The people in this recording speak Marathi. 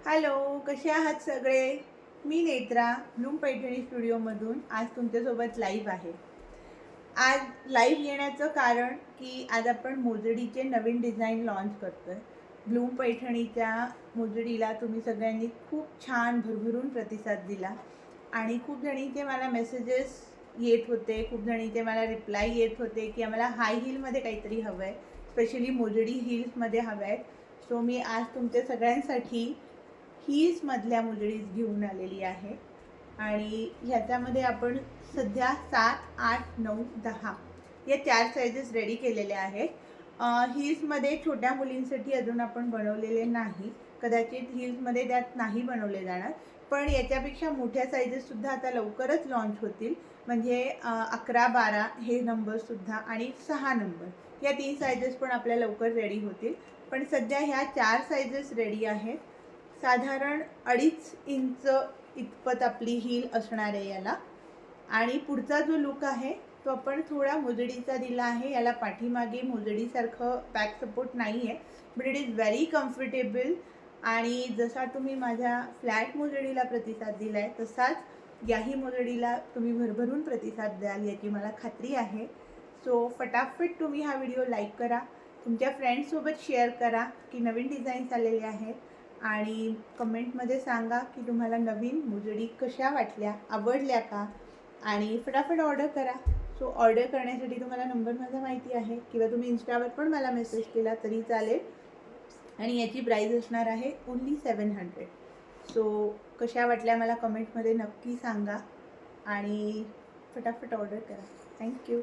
हॅलो, कसे आहात सगळे? मी नेत्रा ब्लूम पैठणी स्टुडिओमधून आज तुमच्यासोबत लाईव्ह आहे. आज लाईव्ह येण्याचं कारण की आज आपण मोजडीचे नवीन डिझाईन लॉन्च करतोय. ब्लूम पैठणीच्या मोजडीला तुम्ही सगळ्यांनी खूप छान भरभरून प्रतिसाद दिला आणि खूप जणींचे मला मेसेजेस येत होते, खूप जणींचे मला रिप्लाय येत होते की आम्हाला हाय हीलमध्ये काहीतरी हवं आहे, स्पेशली मोजडी हील्समध्ये हवं आहे. सो मी आज तुमच्या सगळ्यांसाठी हील्समधल्या मोजडीज घेऊन आलेली आहे आणि ह्याच्यामध्ये आपण सध्या 7, 8, 9, 10 या 4 साइजेस रेडी केलेल्या आहेत. हील्समध्ये छोट्या मुलींसाठी अजून आपण बनवलेले नाही, कदाचित हील्समध्ये त्यात नाही बनवले जाणार, पण याच्यापेक्षा मोठ्या साइजेससुद्धा आता लवकरच लॉन्च होतील. म्हणजे 11, 12 हे नंबरसुद्धा आणि 6 नंबर या 3 साइजेस पण आपल्या लवकर रेडी होतील. पण सध्या ह्या 4 साइजेस रेडी आहेत. साधारण 2.5 इंच इतपत आपली हील असणार आहे याला. आणि पुढचा जो लुक आहे तो आपण थोडा मोजडीचा दिला आहे. याला पाठीमागे मोजडीसारखं बॅक सपोर्ट नाही आहे, but it is very comfortable. आणि जसा तुम्ही माझ्या फ्लॅट मोजडीला प्रतिसाद दिला आहे तसाच याही मोजडीला तुम्ही भरभरून प्रतिसाद द्याल याची मला खात्री आहे. सो फटाफट तुम्ही हा व्हिडिओ लाईक करा, तुमच्या फ्रेंड्ससोबत शेअर करा की नवीन डिझाईन्स आलेले आहेत आणि कमेंटमध्ये सांगा की तुम्हाला नवीन मोजडी कशा वाटल्या, आवडल्या का, आणि फटाफट ऑर्डर करा. सो ऑर्डर करण्यासाठी तुम्हाला नंबर माझा माहिती आहे किंवा तुम्ही इंस्टावर पण मला मेसेज केला तरी चालेल. आणि याची प्राईस असणार आहे ओन्ली 700. सो कशा वाटल्या मला कमेंटमध्ये नक्की सांगा आणि फटाफट ऑर्डर करा. थँक्यू.